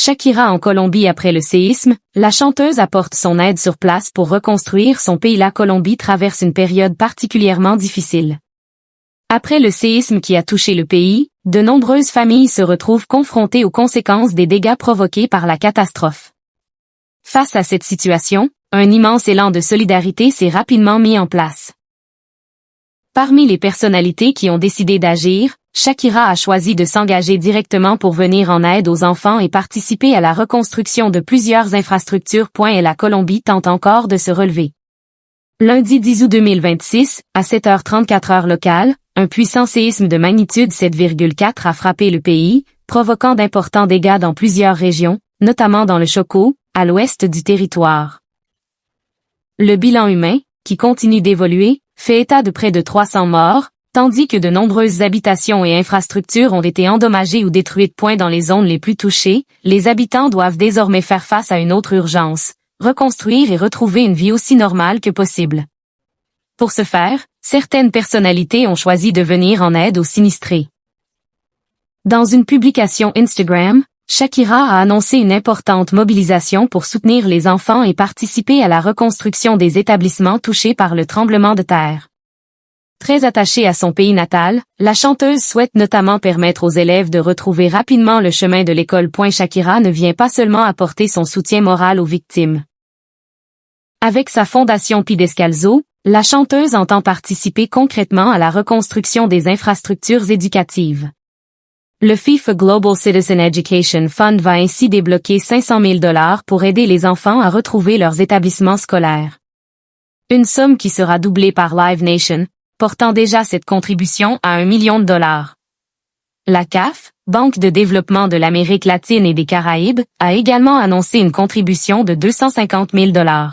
Shakira en Colombie après le séisme, la chanteuse apporte son aide sur place pour reconstruire son pays. La Colombie traverse une période particulièrement difficile. Après le séisme qui a touché le pays, de nombreuses familles se retrouvent confrontées aux conséquences des dégâts provoqués par la catastrophe. Face à cette situation, un immense élan de solidarité s'est rapidement mis en place. Parmi les personnalités qui ont décidé d'agir, Shakira a choisi de s'engager directement pour venir en aide aux enfants et participer à la reconstruction de plusieurs infrastructures. Et la Colombie tente encore de se relever. Lundi 10 août 2026, à 7h34 heure locale, un puissant séisme de magnitude 7,4 a frappé le pays, provoquant d'importants dégâts dans plusieurs régions, notamment dans le Chocó, à l'ouest du territoire. Le bilan humain, qui continue d'évoluer, fait état de près de 300 morts, tandis que de nombreuses habitations et infrastructures ont été endommagées ou détruites. Dans les zones les plus touchées, les habitants doivent désormais faire face à une autre urgence, reconstruire et retrouver une vie aussi normale que possible. Pour ce faire, certaines personnalités ont choisi de venir en aide aux sinistrés. Dans une publication Instagram, Shakira a annoncé une importante mobilisation pour soutenir les enfants et participer à la reconstruction des établissements touchés par le tremblement de terre. Très attachée à son pays natal, la chanteuse souhaite notamment permettre aux élèves de retrouver rapidement le chemin de l'école. Shakira ne vient pas seulement apporter son soutien moral aux victimes. Avec sa fondation Pies Descalzo, la chanteuse entend participer concrètement à la reconstruction des infrastructures éducatives. Le FIFA Global Citizen Education Fund va ainsi débloquer 500 000 $ pour aider les enfants à retrouver leurs établissements scolaires. Une somme qui sera doublée par Live Nation, portant déjà cette contribution à $1 million. La CAF, Banque de développement de l'Amérique latine et des Caraïbes, a également annoncé une contribution de 250 000 $.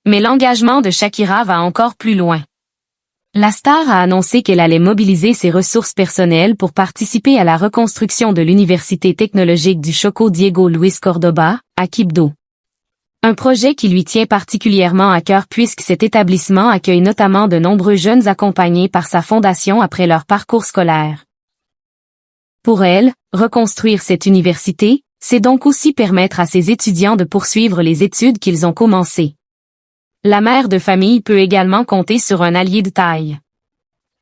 Mais l'engagement de Shakira va encore plus loin. La star a annoncé qu'elle allait mobiliser ses ressources personnelles pour participer à la reconstruction de l'Université technologique du Chocó Diego Luis Cordoba, à Quibdó. Un projet qui lui tient particulièrement à cœur puisque cet établissement accueille notamment de nombreux jeunes accompagnés par sa fondation après leur parcours scolaire. Pour elle, reconstruire cette université, c'est donc aussi permettre à ses étudiants de poursuivre les études qu'ils ont commencées. La mère de famille peut également compter sur un allié de taille.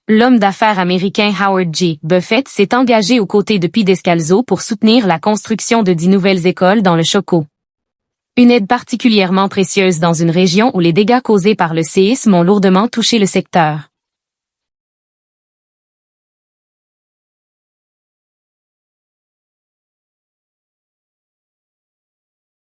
L'homme d'affaires américain Howard G. Buffett s'est engagé aux côtés de Pies Descalzo pour soutenir la construction de 10 nouvelles écoles dans le Chocó. Une aide particulièrement précieuse dans une région où les dégâts causés par le séisme ont lourdement touché le secteur.